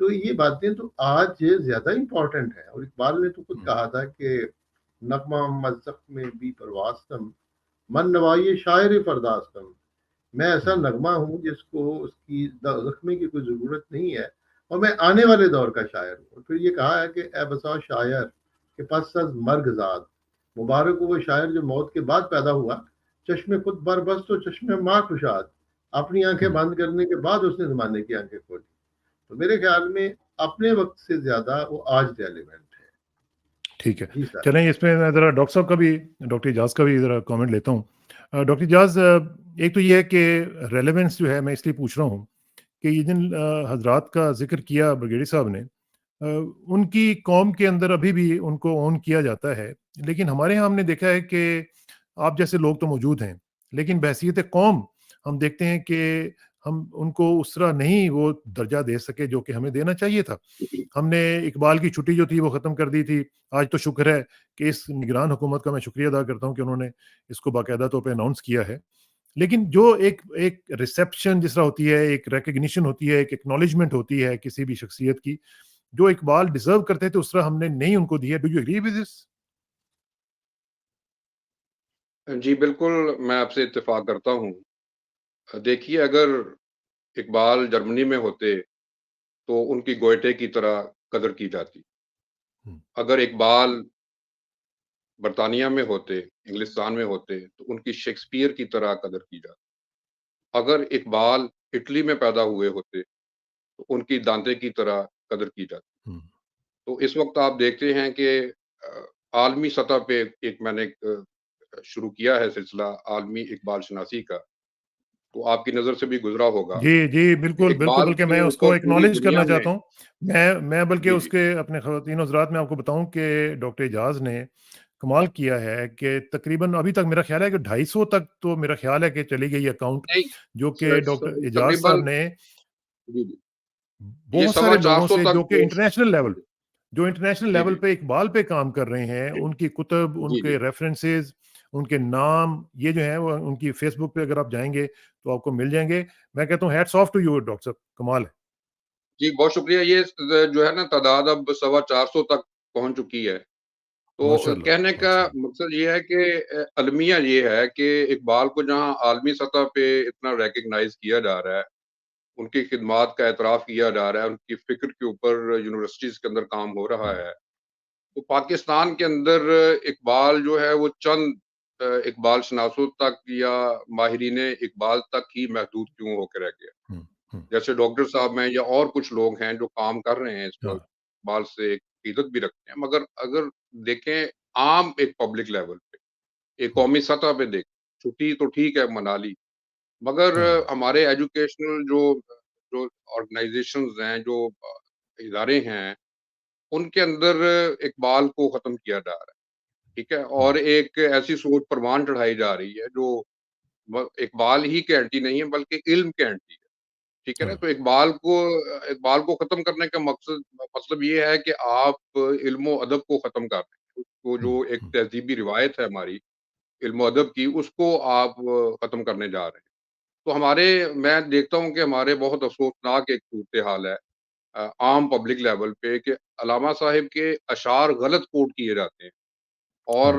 تو یہ باتیں تو آج زیادہ امپورٹنٹ ہیں. اور اقبال نے تو خود کہا تھا کہ نغمہ مزق میں بھی پروازتم من نوائی شاعر فرداستم. میں ایسا نغمہ ہوں جس کو اس کی زخمے کی کوئی ضرورت نہیں ہے، اور میں آنے والے دور کا شاعر ہوں. اور پھر یہ کہا ہے کہ اے بسا شاعر کہ پس از مرگ زاد، مبارک ہو وہ شاعر جو موت کے بعد پیدا ہوا. چشم خود بربست و چشم ماں کشاد، اپنی آنکھیں بند کرنے کے بعد اس نے زمانے کی آنکھیں کھولی. تو میرے خیال میں اپنے وقت سے زیادہ وہ آج ریلیونٹ ہے. ٹھیک ہے، جی سر. چلیں اس میں ذرا ڈاکٹر صاحب کا بھی، ڈاکٹر اعجاز کا بھی ذرا کامنٹ لیتا ہوں. ڈاکٹر اعجاز، ایک تو یہ ہے کہ ریلیونس جو ہے، میں اس لیے پوچھ رہا ہوں کہ یہ جن حضرات کا ذکر کیا بریگیڈی صاحب نے، ان کی قوم کے اندر ابھی بھی ان کو اون کیا جاتا ہے، لیکن ہمارے یہاں ہم نے دیکھا ہے کہ آپ جیسے لوگ تو موجود ہیں، لیکن بحیثیت قوم ہم دیکھتے ہیں کہ ہم ان کو اس طرح نہیں وہ درجہ دے سکے جو کہ ہمیں دینا چاہیے تھا. ہم نے اقبال کی چھٹی جو تھی وہ ختم کر دی تھی. آج تو شکر ہے کہ اس نگران حکومت کا میں شکریہ ادا کرتا ہوں کہ انہوں نے اس کو باقاعدہ طور پہ اناؤنس کیا ہے. لیکن جو ایک ریسیپشن جس طرح ہوتی ہے، ایک ریکگنیشن ہوتی ہے، ایک ایکنالجمنٹ ہوتی ہے کسی بھی شخصیت کی، جو اقبال ڈیزرو کرتے تھے اس طرح ہم نے نہیں ان کو دی ہے. Do you agree with this? جی بالکل، میں آپ سے اتفاق کرتا ہوں. دیکھیے، اگر اقبال جرمنی میں ہوتے تو ان کی گوئٹے کی طرح قدر کی جاتی. اگر اقبال برطانیہ میں ہوتے، انگلستان میں ہوتے، تو ان کی شیکسپیئر کی طرح قدر کی جاتی. اگر اقبال اٹلی میں پیدا ہوئے ہوتے تو ان کی دانتے کی طرح قدر کی جاتی. تو اس وقت آپ دیکھتے ہیں کہ عالمی سطح پہ ایک میں نے شروع کیا ہے سلسلہ عالمی اقبال شناسی کا، تو آپ کی نظر سے بھی گزرا ہوگا. جی بالکل بالکل، بلکہ میں اس کو ایکنالج کرنا چاہتا ہوں. میں بلکہ اس کے اپنے خواتین حضرات میں آپ کو بتاؤں کہ ڈاکٹر اعجاز نے کمال کیا ہے کہ تقریباً ابھی تک میرا خیال ہے کہ 250 تک تو میرا خیال ہے کہ چلی گئی اکاؤنٹ، جو کہ ڈاکٹر اعجاز صاحب نے بہت سارے لوگوں سے جو کہ انٹرنیشنل لیول پہ اقبال پہ کام کر رہے ہیں، ان کی کتب، ان کے ریفرنسز، ان کے نام، یہ جو ہیں وہ ان کی فیس بک پہ اگر آپ جائیں گے تو آپ کو مل جائیں گے. میں کہتا ہوں hats of two you doctor صاحب، کمال ہے. جی بہت شکریہ. یہ جو ہے نا تعداد اب 450 تک پہنچ چکی ہے. تو کہنے کا مقصد یہ ہے کہ المیہ یہ ہے کہ اقبال کو جہاں عالمی سطح پہ اتنا ریکگنائز کیا جا رہا ہے، ان کی خدمات کا اعتراف کیا جا رہا ہے، ان کی فکر کے اوپر یونیورسٹیز کے اندر کام ہو رہا ہے، تو پاکستان کے اندر اقبال جو ہے وہ چند اقبال شناسوں تک یا ماہرین اقبال تک ہی محدود کیوں ہو کے رہ گیا. جیسے ڈاکٹر صاحب ہیں یا اور کچھ لوگ ہیں جو کام کر رہے ہیں اس پر، اقبال سے ایک عقیدت بھی رکھتے ہیں، مگر اگر دیکھیں عام ایک پبلک لیول پہ، ایک قومی سطح پہ دیکھیں، چھٹی تو ٹھیک ہے منا لی، مگر ہمارے ایجوکیشنل جو آرگنائزیشنز ہیں، جو ادارے ہیں، ان کے اندر اقبال کو ختم کیا جا رہا ہے. ٹھیک ہے، اور ایک ایسی سوچ پروان چڑھائی جا رہی ہے جو اقبال ہی کے اینٹی نہیں ہے بلکہ علم کے اینٹی ہے. ٹھیک ہے نا. تو اقبال کو ختم کرنے کا مطلب یہ ہے کہ آپ علم و ادب کو ختم کر رہے ہیں. اس کو جو ایک تہذیبی روایت ہے ہماری علم و ادب کی، اس کو آپ ختم کرنے جا رہے ہیں. تو میں دیکھتا ہوں کہ ہمارے بہت افسوسناک ایک صورتحال ہے عام پبلک لیول پہ کہ علامہ صاحب کے اشعار غلط کوٹ کیے جاتے ہیں اور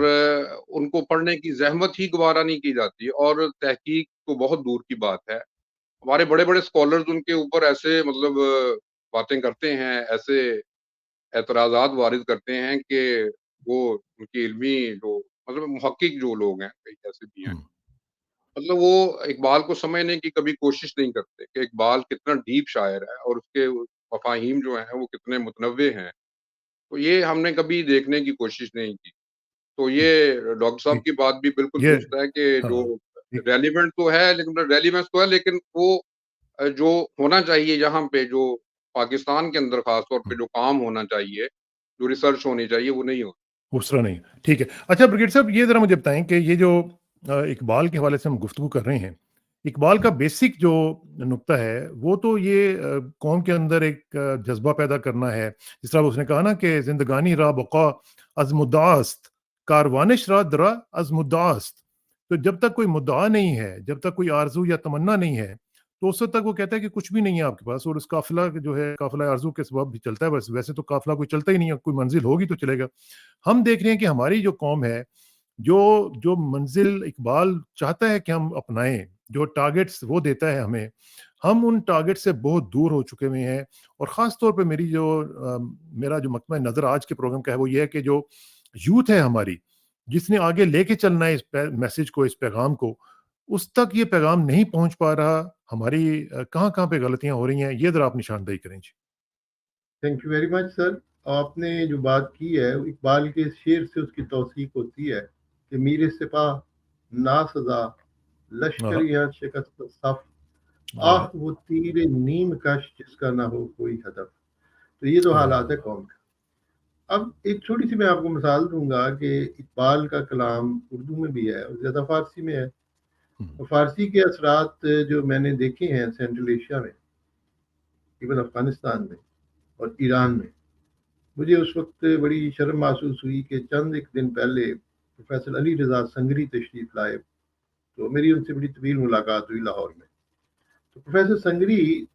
ان کو پڑھنے کی زحمت ہی گوارا نہیں کی جاتی، اور تحقیق تو بہت دور کی بات ہے. ہمارے بڑے بڑے اسکالرز ان کے اوپر ایسے باتیں کرتے ہیں، ایسے اعتراضات وارد کرتے ہیں کہ وہ ان کی علمی جو محقق جو لوگ ہیں، کئی ایسے بھی ہیں، وہ اقبال کو سمجھنے کی کبھی کوشش نہیں کرتے کہ اقبال کتنا ڈیپ شاعر ہے اور اس کے مفاہیم جو ہیں وہ کتنے متنوع ہیں. تو یہ ہم نے کبھی دیکھنے کی کوشش نہیں کی. تو یہ ڈاکٹر صاحب کی بات بھی بالکل درست ہے کہ جو ریلیونٹ تو ہے، لیکن ریلیونس تو ہے، لیکن وہ جو ہونا چاہیے یہاں پہ، جو پاکستان کے اندر خاص طور پہ جو کام ہونا چاہیے، جو ریسرچ ہونی چاہیے، وہ نہیں ہوتا اس طرح نہیں. ٹھیک ہے. اچھا بریگیڈ صاحب، یہ ذرا مجھے بتائیں کہ یہ جو اقبال کے حوالے سے ہم گفتگو کر رہے ہیں، اقبال کا بیسک جو نقطہ ہے وہ تو یہ قوم کے اندر ایک جذبہ پیدا کرنا ہے. جس طرح اس نے کہا نا کہ زندگانی را بقا از مدعاست، کاروانش را درا از مدعاست. تو جب تک کوئی مدعا نہیں ہے، جب تک کوئی آرزو یا تمنا نہیں ہے، تو اس وقت تک وہ کہتا ہے کہ کچھ بھی نہیں ہے آپ کے پاس, اور اس قافلہ جو ہے قافلہ آرزو کے سبب بھی چلتا ہے, بس ویسے تو قافلہ کوئی چلتا ہی نہیں ہے, کوئی منزل ہوگی تو چلے گا. ہم دیکھ رہے ہیں کہ ہماری جو قوم ہے, جو منزل اقبال چاہتا ہے کہ ہم اپنائیں, جو ٹارگٹس وہ دیتا ہے ہمیں, ہم ان ٹارگٹ سے بہت دور ہو چکے ہوئے ہیں. اور خاص طور پہ میرا جو مقطع نظر آج کے پروگرام کا ہے وہ یہ ہے کہ جو یوتھ ہے ہماری, جس نے آگے لے کے چلنا ہے اس میسج کو, اس پیغام کو, اس تک یہ پیغام نہیں پہنچ پا رہا. ہماری کہاں کہاں پہ غلطیاں ہو رہی ہیں, یہ ذرا آپ نشاندہی کریں جی. تھینک یو ویری مچ سر. آپ نے جو بات کی ہے اقبال کے شعر سے اس کی توثیق ہوتی ہے کہ میرے سپاہ نا سزا لشکریاں شکست صف, آہ وہ تیر نیم کش جس کا نہ ہو کوئی ہدف. تو یہ تو حالات ہے قوم کا. اب ایک چھوٹی سی میں آپ کو مثال دوں گا کہ اقبال کا کلام اردو میں بھی ہے اور زیادہ فارسی میں ہے. فارسی کے اثرات جو میں نے دیکھے ہیں سینٹرل ایشیا میں, ایون افغانستان میں اور ایران میں, مجھے اس وقت بڑی شرم محسوس ہوئی کہ چند ایک دن پہلے پروفیسر علی رضا سنگری تشریف لائے, تو میری ان سے بڑی طویل ملاقات ہوئی لاہور میں. تو پروفیسر سنگری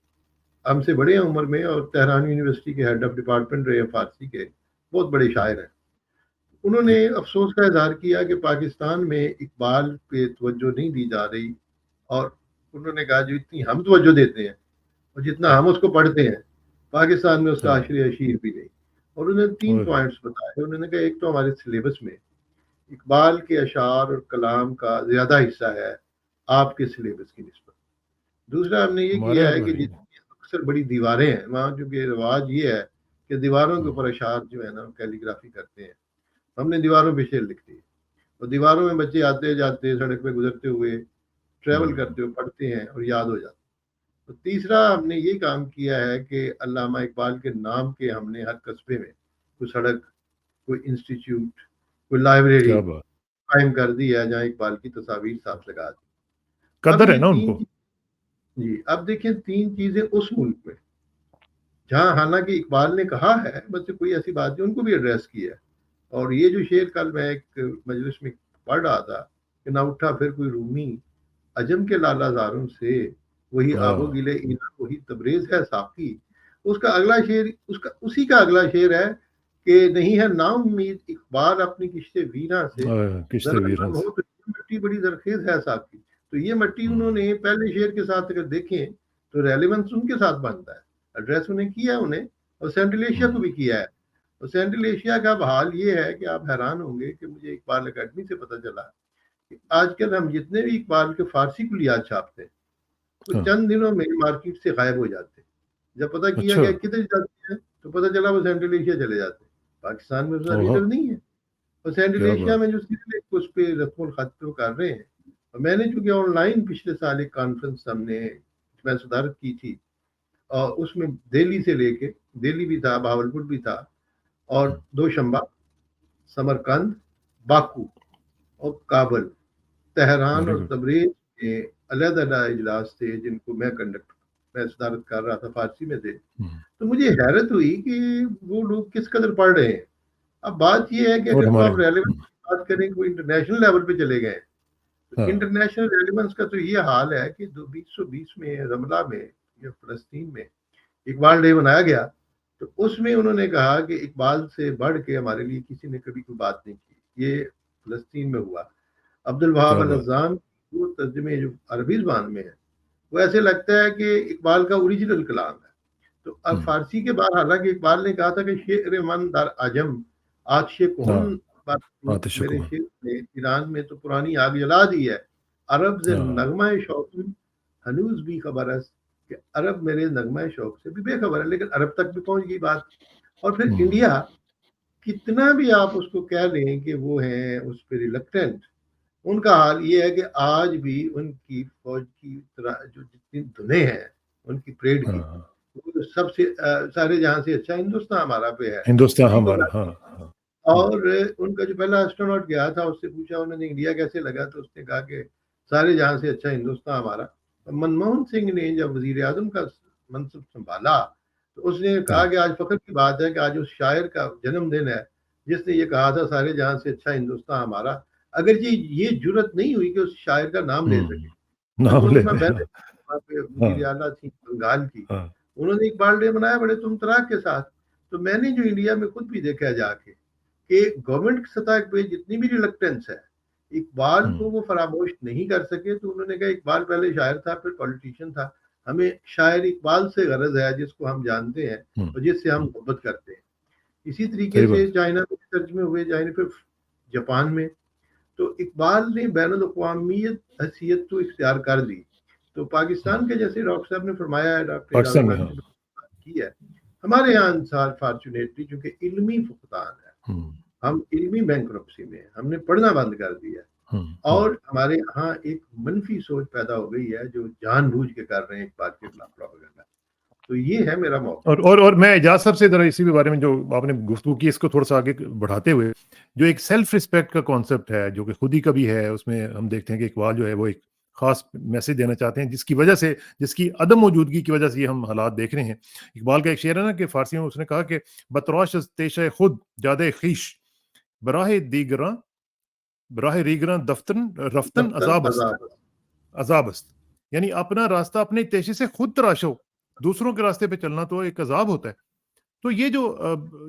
ہم سے بڑے ہیں عمر میں, اور تہران یونیورسٹی کے ہیڈ آف ڈپارٹمنٹ رہے فارسی کے, بہت بڑے شاعر ہیں. انہوں نے افسوس کا اظہار کیا کہ پاکستان میں اقبال پہ توجہ نہیں دی جا رہی, اور انہوں نے کہا جو اتنی ہم توجہ دیتے ہیں اور جتنا ہم اس کو پڑھتے ہیں پاکستان میں اس کا عاشر اشیر بھی نہیں. اور انہوں نے 3 پوائنٹس بتائے. انہوں نے کہا ایک تو ہمارے سلیبس میں اقبال کے اشعار اور کلام کا زیادہ حصہ ہے آپ کے سلیبس کی نسبت. دوسرا ہم نے یہ کیا ہے کہ اکثر بڑی دیواریں ہیں وہاں, چونکہ رواج یہ ہے کہ دیواروں کے اوپر اشعار جو ہے نا کیلیگرافی کرتے ہیں, ہم نے دیواروں پہ شعر لکھ دیے, اور دیواروں میں بچے آتے جاتے سڑک پہ گزرتے ہوئے ٹریول کرتے ہوئے پڑھتے ہیں اور یاد ہو جاتے. تو تیسرا ہم نے یہ کام کیا ہے کہ علامہ اقبال کے نام کے ہم نے ہر قصبے میں کوئی سڑک, کوئی انسٹیٹیوٹ, کوئی لائبریری قائم کر دی ہے جہاں اقبال کی تصاویر ساتھ لگا دی. قدر ہے نا ان کو. جی اب دیکھیں 3 چیزیں اس ملک میں جہاں حالانکہ اقبال نے کہا ہے, بس کوئی ایسی بات نہیں, ان کو بھی ایڈریس کیا ہے. اور یہ جو شعر کل میں ایک مجلس میں پڑھ رہا تھا کہ نہ اٹھا پھر کوئی رومی عجم کے لالا زاروں سے, وہی آب و گلے اینا وہی تبریز ہے ساقی. اس کا اگلا شعر اسی کا اگلا شعر ہے کہ نہیں ہے نا امید اقبال اپنی کشتے ویرا سے, مٹی بڑی زرخیز ہے ساقی. تو یہ مٹی انہوں نے پہلے شعر کے ساتھ اگر دیکھیں تو ریلیونس ان کے ساتھ بنتا ہے, ایڈریس انہیں کیا انہیں, اور سینٹرل ایشیا کو بھی کیا ہے. اور سینٹرل ایشیا کا حال یہ ہے کہ آپ حیران ہوں گے کہ مجھے اقبال اکیڈمی سے پتہ چلا کہ آج کل ہم جتنے بھی اقبال کے فارسی کلیات چھاپتے ہیں وہ چند دنوں میں مارکیٹ سے غائب ہو جاتے ہیں. جب پتہ کیا کہ کدھر جاتے ہیں تو پتہ چلا وہ سینٹرل ایشیا چلے جاتے ہیں. پاکستان میں اس کا ریڈر نہیں ہے, اور سینٹرل ایشیا میں جو اس پہ رسم الخط پہ کر رہے ہیں. اور میں نے چونکہ آن لائن پچھلے سال ایک کانفرنس ہم نے میں صدارت کی تھی, اور اس میں دہلی سے لے کے, دہلی بھی تھا, بہاولپور بھی تھا, اور دوشنبہ, سمرقند, باکو اور کابل, تہران اور تبریز میں علیحدہ اجلاس تھے جن کو میں صدارت کر رہا تھا, فارسی میں تھے. تو مجھے حیرت ہوئی کہ وہ لوگ کس قدر پڑھ رہے ہیں. اب بات یہ ہے کہ اگر آپ ریلیونس کی بات کریں کوئی انٹرنیشنل لیول پہ چلے گئے, انٹرنیشنل ریلیونس کا تو یہ حال ہے کہ 2020 میں رملہ میں یا فلسطین میں اقبال ڈے منایا گیا, تو اس میں انہوں نے کہا کہ اقبال سے بڑھ کے ہمارے لیے کسی نے کبھی کوئی بات نہیں کی. یہ فلسطین میں ہوا. عبدالوہاب النظام وہ ترجمے جو عربی زبان میں ہے وہ ایسے لگتا ہے کہ اقبال کا اوریجنل کلام ہے. تو اب فارسی کے بعد حالانکہ اقبال نے کہا تھا کہ شعر من در عجم آتش کہن, میرے شعر نے ایران میں تو پرانی آگ جلا دی ہے. عرب سے نغمہ شوق ہنوز بھی خبر ہے کہ عرب میرے نغمہ شوق سے بھی بے خبر ہے, لیکن عرب تک بھی پہنچ گئی بات. اور پھر انڈیا کتنا بھی آپ اس کو کہہ لیں کہ وہ ہیں اس پہ ریلکٹنٹ, ان کا حال یہ ہے کہ آج بھی ان کی فوج کی جو جتنی دھنیں ہیں ان کی پریڈ کی, سب سے سارے جہاں سے اچھا ہندوستان ہمارا پہ ہے, ہندوستان ہمارا. اور ان کا جو پہلا ایسٹروناٹ گیا تھا اس سے پوچھا انہوں نے انڈیا کیسے لگا, تو اس نے کہا کہ سارے جہاں سے اچھا ہندوستان ہمارا. منموہن سنگھ نے جب وزیر اعظم کا منصب سنبھالا تو اس نے کہا کہ آج فخر کی بات ہے کہ آج اس شاعر کا جنم دن ہے جس نے یہ کہا تھا سارے جہاں سے اچھا ہندوستان ہمارا, اگرچہ یہ جرت نہیں ہوئی کہ اس شاعر کا نام لے سکے. وہاں پہ وزیر اعلیٰ تھی بنگال کی، انہوں نے اقبال ڈے منایا بڑے تم تراک کے ساتھ. تو میں نے جو انڈیا میں خود بھی دیکھا جا کے کہ گورنمنٹ کی سطح پہ جتنی بھی ریلکٹنس ہے اقبال کو وہ فراموش نہیں کر سکے. تو انہوں نے کہا اقبال پہلے شاعر تھا پھر پولیٹیشین تھا، ہمیں شاعر اقبال سے غرض ہے جس کو ہم جانتے ہیں اور جس سے ہم محبت کرتے ہیں. اسی طریقے سے چائنا میں ترجمے ہوئے، چائنا پھر جاپان میں. تو اقبال نے بین الاقوامیت حیثیت تو اختیار کر لی. تو پاکستان کے جیسے ڈاکٹر صاحب نے فرمایا ہے، ڈاکٹر کی ہے، ہمارے یہاں انسان فارچونیٹلی چونکہ علمی فقدان ہے، ہم علمی بینکرپسی میں، ہم نے پڑھنا بند کر دیا اور ہمارے ہاں ایک منفی سوچ پیدا ہو گئی ہے جو جان بوجھ کے کر رہے ہیں اقبال کے خلاف پروپیگنڈا. تو یہ ہے میرا موقع. اور میں اعجاز صاحب سے ذرا اسی بارے میں جو آپ نے گفتگو کی اس کو تھوڑا سا آگے بڑھاتے ہوئے، جو ایک سیلف رسپیکٹ کا کانسیپٹ ہے جو کہ خودی کا بھی ہے، اس میں ہم دیکھتے ہیں کہ اقبال جو ہے وہ ایک خاص میسج دینا چاہتے ہیں جس کی وجہ سے، جس کی عدم موجودگی کی وجہ سے یہ ہم حالات دیکھ رہے ہیں. اقبال کا ایک شعر ہے نا کہ فارسی میں اس نے کہا کہ بتروش تیشہ خود جادہ خیش براہ ریگراں دفتن رفتن عذاب است. یعنی اپنا راستہ اپنے تیشے سے خود تراشو، دوسروں کے راستے پہ چلنا تو ایک عذاب ہوتا ہے. تو یہ جو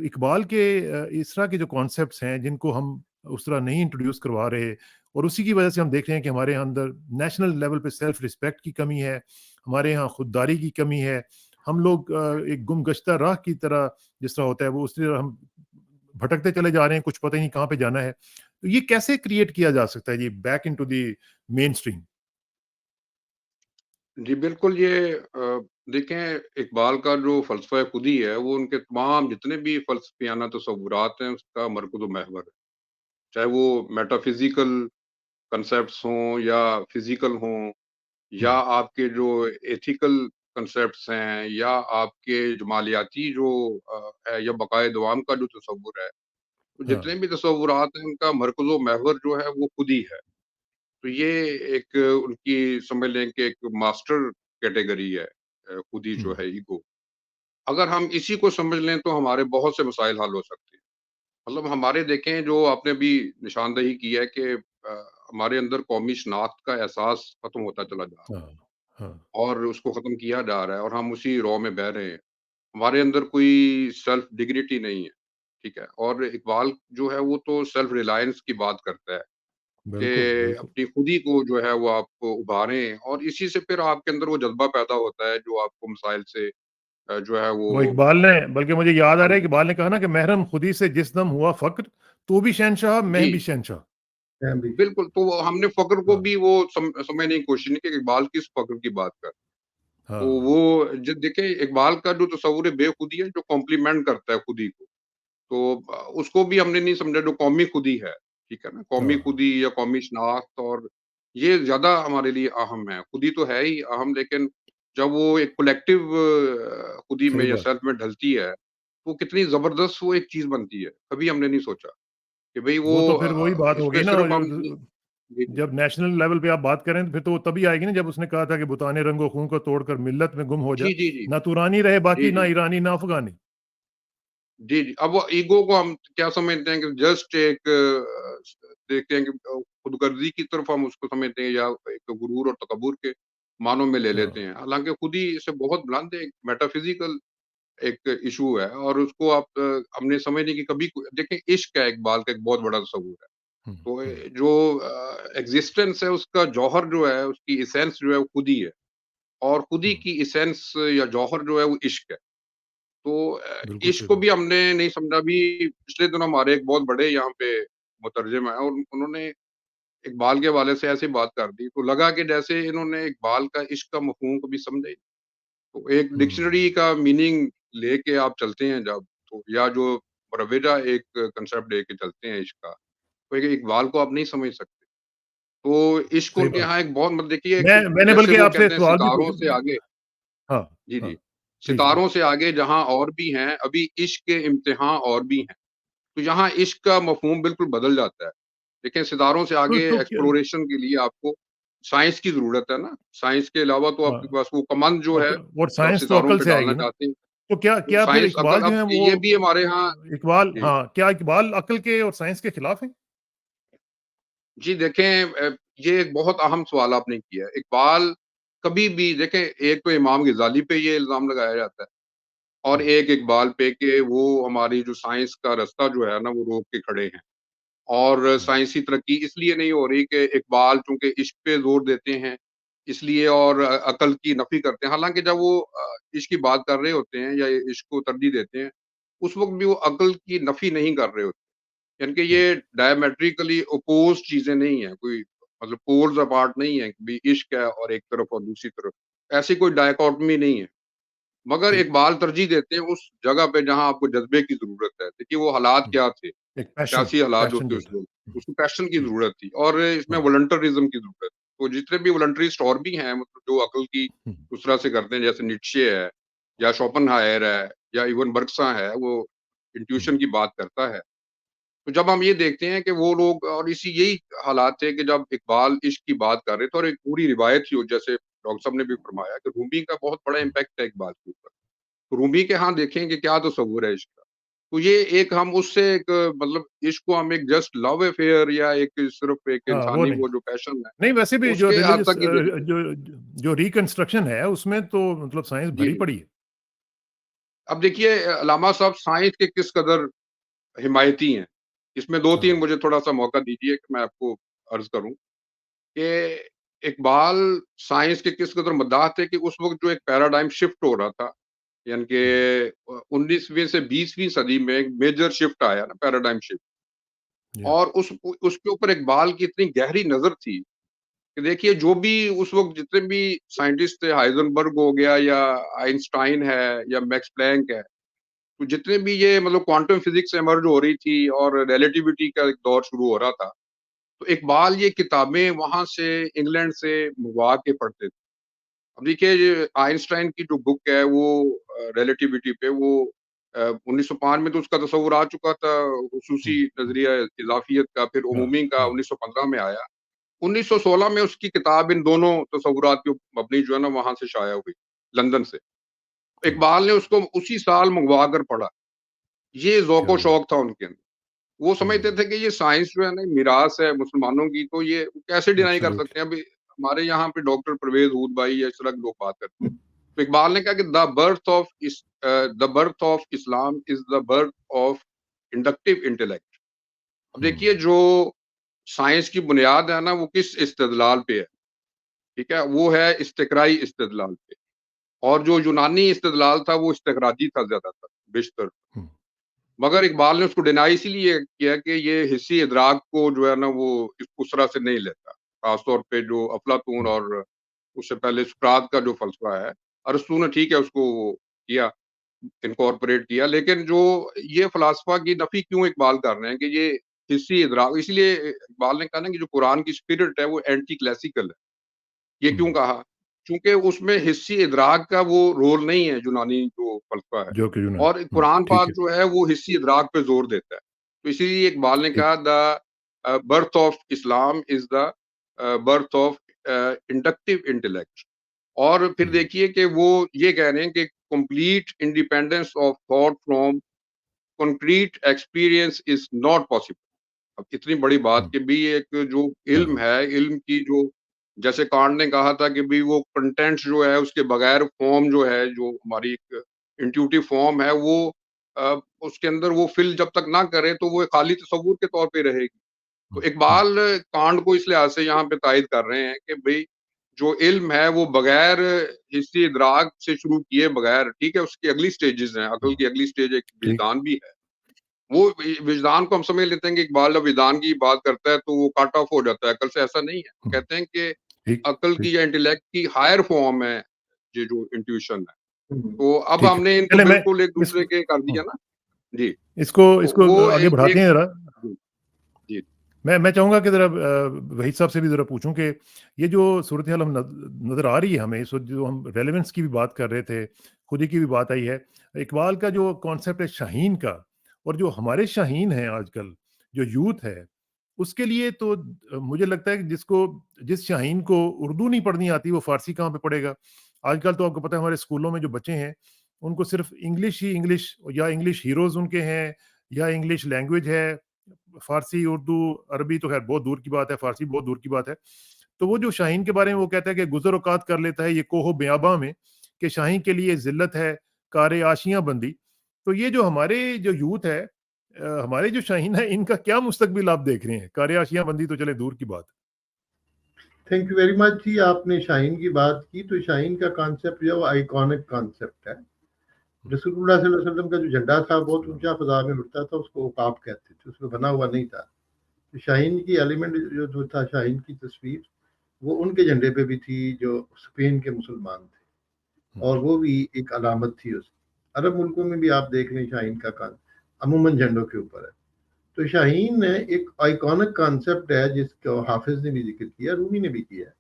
اقبال کے اس طرح کے جو کانسیپٹس ہیں جن کو ہم اس طرح نہیں انٹروڈیوس کروا رہے، اور اسی کی وجہ سے ہم دیکھ رہے ہیں کہ ہمارے اندر نیشنل لیول پہ سیلف رسپیکٹ کی کمی ہے، ہمارے یہاں خودداری کی کمی ہے. ہم لوگ ایک گم گشتہ راہ کی طرح جس طرح ہوتا ہے وہ اس طرح ہم بھٹکتے چلے جا رہے ہیں، کچھ پتہ ہی نہیں کہاں پہ جانا ہے. تو یہ کیسے کریٹ کیا جا سکتا ہے جی back into the mainstream? جی بالکل. یہ دیکھیں اقبال کا جو فلسفہ خودی ہے وہ ان کے تمام جتنے بھی فلسفیانہ تصورات ہیں اس کا مرکز و محور ہے، چاہے وہ میٹا فزیکل کنسیپٹس ہوں یا فزیکل ہوں یا آپ کے جو ایتھیکل کنسیپٹس ہیں یا آپ کے جمالیاتی جو یا بقائے دوام کا جو تصور ہے. تو جتنے بھی تصورات ہیں ان کا مرکز و محور جو ہے وہ خودی ہے. تو یہ ایک ان کی سمجھ لیں کہ ایک ماسٹر کیٹیگری ہے خودی جو ہے ایگو. اگر ہم اسی کو سمجھ لیں تو ہمارے بہت سے مسائل حل ہو سکتے ہیں. مطلب ہمارے دیکھیں جو آپ نے بھی نشاندہی کی ہے کہ ہمارے اندر قومی شناخت کا احساس ختم ہوتا چلا جا رہا ہے اور اس کو ختم کیا جا رہا ہے اور ہم اسی رو میں بہہ رہے ہیں. ہمارے اندر کوئی سیلف ڈگنیٹی نہیں ہے، ٹھیک ہے. اور اقبال جو ہے وہ تو سیلف ریلائنس کی بات کرتا ہے کہ اپنی خودی کو جو ہے وہ آپ کو ابھاریں، اور اسی سے پھر آپ کے اندر وہ جذبہ پیدا ہوتا ہے جو آپ کو مسائل سے جو ہے وہ اقبال نے، بلکہ مجھے یاد آ رہا ہے کہ اقبال نے کہا نا کہ محرم خودی سے جس دم ہوا فقر تو بھی شہنشاہ میں بھی شہنشاہ. بالکل. تو ہم نے فقر کو بھی وہ سمجھنے کی کوشش نہیں کہ اقبال کس فقر کی بات کر. تو وہ دیکھیں اقبال کا جو تصور بے خودی ہے جو کمپلیمنٹ کرتا ہے خودی کو، تو اس کو بھی ہم نے نہیں سمجھا جو قومی خودی ہے، ٹھیک ہے نا. قومی خودی یا قومی شناخت، اور یہ زیادہ ہمارے لیے اہم ہے. خودی تو ہے ہی اہم، لیکن جب وہ ایک کولیکٹیو خودی میں یا سیلف میں ڈھلتی ہے وہ کتنی زبردست وہ ایک چیز بنتی ہے. کبھی ہم نے نہیں سوچا کہ بھئی وہ تو پھر وہی بات ہوگی نا، جب نیشنل لیول پہ آپ بات کریں تو پھر تو وہ تبھی آئے گی نا جب اس نے کہا تھا کہ بتانے رنگ و خون کو توڑ کر ملت میں گم ہو جائے، نہ تورانی رہے باقی، نہ ایرانی نہ افغانی. جی. اب وہ ایگو کو ہم کیا سمجھتے ہیں کہ جسٹ ایک دیکھتے ہیں کہ خود غرضی کی طرف ہم اس کو سمجھتے ہیں یا ایک غرور اور تکبر کے معنوں میں لے لیتے ہیں. حالانکہ خودی سے بہت بلند ایک میٹا فزیکل ایک ایشو ہے، اور اس کو آپ ہم نے سمجھنے کی کبھی دیکھیں عشق ہے اقبال کا ایک بہت بڑا تصور ہے. تو جو ایگزسٹنس ہے اس کا جوہر جو ہے، اس کی ایسنس جو ہے وہ خودی ہے، اور خودی کی ایسنس یا جوہر جو ہے وہ عشق ہے. تو عشق کو بھی ہم نے نہیں سمجھا. بھی پچھلے دنوں ہمارے ایک بہت بڑے یہاں پہ مترجم ہیں اور انہوں نے اقبال کے حوالے سے ایسی بات کر دی تو لگا کہ جیسے انہوں نے اقبال کا عشق کا مفہوم کو بھی سمجھا ہی. تو ایک ڈکشنری کا میننگ لے کے آپ چلتے ہیں جب، تو یا جو مروجہ ایک کنسیپٹ لے کے چلتے ہیں عشق کا، تو اقبال کو آپ نہیں سمجھ سکتے. تو عشق ان کے یہاں ایک بہت دیکھیے جیسے وہ کہتے ہیں ستاروں سے آگے. جی جی. ستاروں سے آگے جہاں اور بھی ہیں ابھی عشق کے امتحان اور بھی ہیں. تو یہاں عشق کا مفہوم بالکل بدل جاتا ہے. دیکھیں ستاروں سے آگے ایکسپلوریشن کے لیے آپ کو سائنس کی ضرورت ہے نا. سائنس کے علاوہ تو آپ کے پاس وہ کمند جو ہے اور سائنس تو عقل سے آئے گی نا. تو کیا پھر اقبال جو ہیں وہ یہ بھی ہمارے ہاں اقبال، کیا اقبال عقل کے اور سائنس کے خلاف ہیں؟ جی دیکھیں یہ ایک بہت اہم سوال آپ نے کیا ہے. اقبال کبھی بھی دیکھیں، ایک تو امام غزالی پہ یہ الزام لگایا جاتا ہے اور ایک اقبال پہ کہ وہ ہماری جو سائنس کا رستہ جو ہے نا وہ روک کے کھڑے ہیں، اور سائنسی ترقی اس لیے نہیں ہو رہی کہ اقبال چونکہ عشق پہ زور دیتے ہیں اس لیے، اور عقل کی نفی کرتے ہیں، حالانکہ جب وہ عشق کی بات کر رہے ہوتے ہیں یا عشق کو ترجیح دیتے ہیں اس وقت بھی وہ عقل کی نفی نہیں کر رہے ہوتے، یعنی کہ یہ ڈائیمیٹریکلی اپوز چیزیں نہیں ہیں، کوئی مطلب پولز اپارٹ نہیں ہے کہ بھی عشق ہے اور ایک طرف اور دوسری طرف، ایسی کوئی ڈائیکاٹمی نہیں ہے، مگر اقبال ترجیح دیتے ہیں اس جگہ پہ جہاں آپ کو جذبے کی ضرورت ہے۔ دیکھیے وہ حالات کیا تھے، ایک پیشن سیاسی حالات جو پیشن تھے جو اس تھا. وقت، اس کو پیشن کی ضرورت تھی، اور اس میں والنٹرزم کی ضرورت تھی۔ تو جتنے بھی والنٹریسٹ اور بھی ہیں مطلب جو عقل کی اس طرح سے کرتے ہیں، جیسے نیٹشے ہے یا شوپن ہائر ہے یا ایون برکساں ہے، وہ انٹیوشن کی بات کرتا ہے۔ تو جب ہم یہ دیکھتے ہیں کہ وہ لوگ، اور یہی حالات تھے کہ جب اقبال عشق کی بات کر رہے تھے اور ایک پوری روایت تھی، جیسے ڈاکٹر صاحب نے بھی فرمایا کہ رومی کا بہت بڑا امپیکٹ ہے اقبال کے اوپر، تو رومی کے ہاں دیکھیں کہ کیا تصور ہے عشق کا، تو یہ ایک ہم اس سے ایک مطلب عشق کو ہم ایک جسٹ لو افیئر یا ایک صرف ایک وہ انسانی نہیں وہ جو پیشن ہے نہیں ویسے بھی اس جو کے حد ریلیجس تک ہی دیکھتے ہیں۔ جو ریکنسٹرکشن ہے اس میں تو مطلب سائنس جی بھری پڑی ہے. اب دیکھیے علامہ صاحب سائنس کے کس قدر حمایتی ہیں، اس میں دو تین مجھے تھوڑا سا موقع دیجیے کہ میں آپ کو عرض کروں کہ اقبال سائنس کے کس قدر مداح تھے کہ اس وقت جو ایک پیراڈائم شفٹ ہو رہا تھا، یعنی کہ 19ویں سے 20ویں صدی میں ایک میجر شفٹ آیا نا، پیراڈائم شفٹ، اور اس کے اوپر اقبال کی اتنی گہری نظر تھی کہ دیکھیے جو بھی اس وقت جتنے بھی سائنٹسٹ تھے، ہائزنبرگ ہو گیا یا آئنسٹائن ہے یا میکس پلانک ہے، تو جتنے بھی یہ مطلب کوانٹم فزکس ایمرج ہو رہی تھی اور ریلیٹیوٹی کا ایک دور شروع ہو رہا تھا، تو اقبال یہ کتابیں وہاں سے انگلینڈ سے منگوا کے پڑھتے تھے۔ اب دیکھیے آئنسٹائن کی جو بک ہے وہ ریلیٹیوٹی پہ، وہ 1905 میں تو اس کا تصور آ چکا تھا، خصوصی نظریہ اضافیت کا، پھر عمومی کا 1915 میں آیا، 1916 میں اس کی کتاب ان دونوں تصورات کی مبنی جو ہے نا وہاں سے شائع ہوئی، لندن سے۔ اقبال نے اس کو اسی سال منگوا کر پڑھا، یہ ذوق و شوق تھا ان کے اندر، وہ سمجھتے تھے کہ یہ سائنس جو ہے نا میراث ہے مسلمانوں کی، تو یہ کیسے ڈینائی کر سکتے ہیں؟ ابھی ہمارے یہاں پہ ڈاکٹر پرویز ہود بھائی یا اس طرح کے لوگ بات کرتے ہیں، تو اقبال نے کہا کہ the birth of Islam is the birth of inductive intellect. اب دیکھیے جو سائنس کی بنیاد ہے نا وہ کس استدلال پہ ہے، ٹھیک ہے، وہ ہے استقرائی استدلال پہ، اور جو یونانی استدلال تھا وہ استخراجی تھا زیادہ تر بیشتر، مگر اقبال نے اس کو ڈینائی اسی لیے کیا کہ یہ حصی ادراک کو جو ہے نا وہ اس طرح سے نہیں لیتا، خاص طور پہ جو افلاطون اور اس سے پہلے سقراط کا جو فلسفہ ہے، ارسطو نے ٹھیک ہے اس کو کیا، انکارپوریٹ کیا، لیکن جو یہ فلسفہ کی نفی کیوں اقبال کر رہے ہیں کہ یہ حصی ادراک، اسی لیے اقبال نے کہا نا کہ جو قرآن کی اسپرٹ ہے وہ اینٹی کلاسیکل ہے۔ یہ کیوں کہا؟ چونکہ اس میں حصی ادراک کا وہ رول نہیں ہے یونانی جو فلسفہ ہے، اور قرآن پاک جو ہے وہ حصی ادراک پہ زور دیتا ہے، تو اسی لیے اقبال نے کہا the birth of Islam is the birth of inductive intellect. اور پھر دیکھیے کہ وہ یہ کہہ رہے ہیں کہ complete independence of thought from concrete experience is not possible. اب اتنی بڑی بات کہ بھی ایک جو علم ہے، علم کی جو جیسے کانٹ نے کہا تھا کہ بھی وہ کنٹینٹ جو ہے اس کے بغیر فارم جو ہے، جو ہماری ایک انٹیوٹیو فارم ہے، وہ اس کے اندر وہ فل جب تک نہ کرے تو وہ خالی تصور کے طور پہ رہے گی۔ تو اقبال کانٹ کو اس لحاظ سے یہاں پہ تائید کر رہے ہیں کہ بھئی جو علم ہے وہ بغیر حصی ادراک سے شروع کیے بغیر، ٹھیک ہے، اس کی اگلی سٹیجز ہیں، عقل کی اگلی سٹیج ایک وجدان بھی ہے، وہ وجدان کو ہم سمجھ لیتے ہیں کہ اقبال جب وجدان کی بات کرتا ہے تو وہ کٹ آف ہو جاتا ہے، عقل سے ایسا نہیں ہے، وہ کہتے ہیں کہ عقل کی یا انٹلیکٹ کی ہائر فارم ہے یہ جو انٹیویشن ہے۔ تو اب ہم نے ان کو بالکل ایک دوسرے کے کر دیا نا، جی اس کو آگے بڑھاتے ہیں ذرا۔ جی میں چاہوں گا کہ ذرا وحید صاحب سے بھی ذرا پوچھوں کہ یہ جو صورتحال ہم نظر آ رہی ہے ہمیں اس وقت، جو ہم ریلیونس کی بھی بات کر رہے تھے، خودی کی بھی بات آئی ہے، اقبال کا جو کانسیپٹ ہے شاہین کا، اور جو ہمارے شاہین ہیں آج کل جو یوتھ ہے، اس کے لیے تو مجھے لگتا ہے کہ جس شاہین کو اردو نہیں پڑھنی آتی وہ فارسی کہاں پہ پڑھے گا؟ آج کل تو آپ کو پتہ ہے ہمارے اسکولوں میں جو بچے ہیں ان کو صرف انگلش یا انگلش ہیروز ان کے ہیں، یا انگلش لینگویج ہے، فارسی اردو عربی تو خیر بہت دور کی بات ہے، فارسی بہت دور کی بات ہے، تو وہ جو شاہین کے بارے میں وہ کہتا ہے کہ گزر اوقات کر لیتا ہے یہ کوہ بیاباں میں کہ شاہین کے لیے ذلت ہے کار آشیاں بندی. تو یہ جو ہمارے جو یوتھ ہے ہمارے جو شاہین ہے ان کا کیا مستقبل آپ دیکھ رہے ہیں؟ کار آشیاں بندی تو چلے دور کی بات. تھینک یو ویری مچ جی. آپ نے شاہین کی بات کی تو شاہین کا کانسیپٹ جو آئیکونک کانسیپٹ ہے. رسول اللہ صلی اللہ علیہ وسلم کا جو جھنڈا تھا بہت اونچا فضا میں اٹھتا تھا, اس کو عقاب کہتے تھے, اس میں بنا ہوا نہیں تھا. تو شاہین کی ایلیمنٹ جو تھا, شاہین کی تصویر وہ ان کے جھنڈے پہ بھی تھی جو اسپین کے مسلمان تھے, اور وہ بھی ایک علامت تھی اس کی. عرب ملکوں میں بھی آپ دیکھ لیں شاہین کا کان عموماً جھنڈوں کے اوپر ہے. تو شاہین ایک آئیکونک کانسیپٹ ہے جس کو حافظ نے بھی ذکر کیا, رومی نے بھی کیا ہے.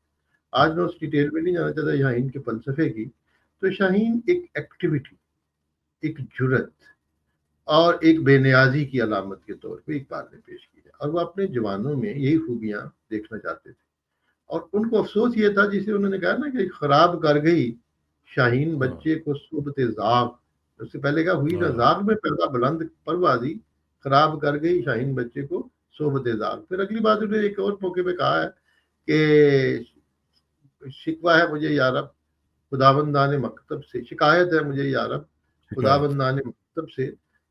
آج میں اس ڈیٹیل میں نہیں جانا چاہتا شاہین کے فلسفے کی. تو شاہین ایک ایکٹیویٹی, ایک جرت اور ایک بے نیازی کی علامت کے طور پہ اقبال نے پیش کی ہے, اور وہ اپنے جوانوں میں یہی خوبیاں دیکھنا چاہتے تھے. اور ان کو افسوس یہ تھا جسے انہوں نے کہا نا کہ خراب کر گئی شاہین بچے کو صبح زاغ, اس سے پہلے کہا ہوئی نہ زاغ میں پیدا بلند پروازی, خراب کر گئی شاہین بچے کو صحبت زاغ. پھر اگلی بات انہوں نے ایک اور موقع پہ کہا ہے کہ شکوہ ہے مجھے یارب خداوندان مکتب سے, شکایت ہے مجھے یارب خداوندان مکتب سے,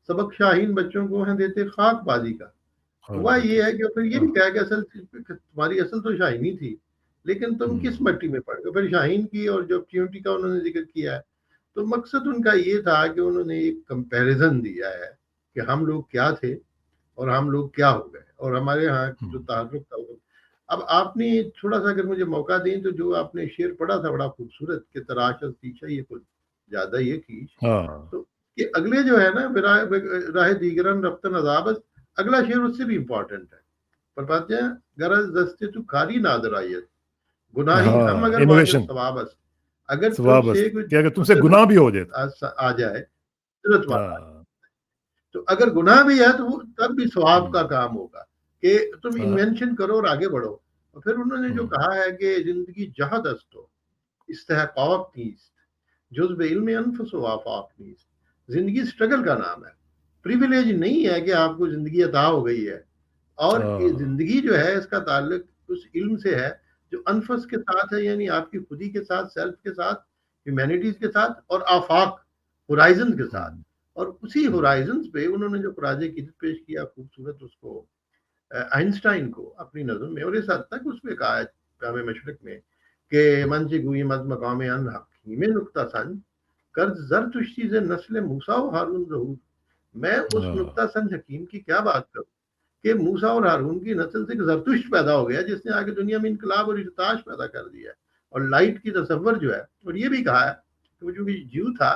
سبق شاہین بچوں کو ہیں دیتے خاک بازی کا. ہوا یہ ہے کہ پھر یہ بھی کہا کہ اصل تمہاری اصل تو شاہینی تھی, لیکن تم کس مٹی میں پڑ گئے. پھر شاہین کی اور جو اپورچونٹی کا انہوں نے ذکر کیا ہے, تو مقصد ان کا یہ تھا کہ انہوں نے ایک کمپیریزن دیا ہے کہ ہم لوگ کیا تھے اور ہم لوگ کیا ہو گئے, اور ہمارے ہاں جو تعلق تھا. اب آپ نے تھوڑا سا اگر مجھے موقع دیں تو جو آپ نے شعر پڑھا تھا بڑا خوبصورت کہ تراش تیشہ یہ کچھ زیادہ یہ کیش, تو کہ اگلے جو ہے نا راہ دیگرن رفتن عذابت, اگلا شعر اس سے بھی امپورٹنٹ ہے. پر بات ہے غرض دستے تو کاری نادر آیت گناہی ہم اگر واجب ثواب است, اگر تم سے گناہ بھی ہو جائے آ جائے تو اگر گناہ بھی ہے تو وہ تب بھی ثواب کا کام ہوگا کہ تم انوینشن کرو اور آگے بڑھو. اور پھر انہوں نے جو کہا ہے کہ زندگی جہد است و استحقاق نیست جزب علم انفس و آفاق نیست. زندگی سٹرگل کا نام ہے, پریویلیج نہیں ہے کہ آپ کو زندگی عطا ہو گئی ہے. اور زندگی جو ہے اس کا تعلق اس علم سے ہے جو انفس کے ساتھ ہے, یعنی آپ کی خودی کے ساتھ, سیلف کے ساتھ, ہیومینٹیز کے ساتھ, اور آفاق ہورائزن کے ساتھ. اور اسی ہورائزنز پہ انہوں نے جو خراج عقیدت پیش کیا خوبصورت, اس کو آئنسٹائن کو اپنی نظم میں, اور اس حد تک اس میں کہا ہے پیام مشرق میں کہ من سے گوئی مز مقام ان حکیم نقطہ سنج قرض زر تشتی سے نسل موسیٰ و ہارون ظہور. میں اس نقطہ سنج حکیم کی کیا بات کروں کہ موسیٰ اور ہارون کی نسل سے زرتشت پیدا ہو گیا جس نے آگے دنیا میں انقلاب اور ارتعاش پیدا کر دیا ہے, اور لائٹ کی تصور جو ہے. اور یہ بھی کہا ہے کہ وہ جو جیو تھا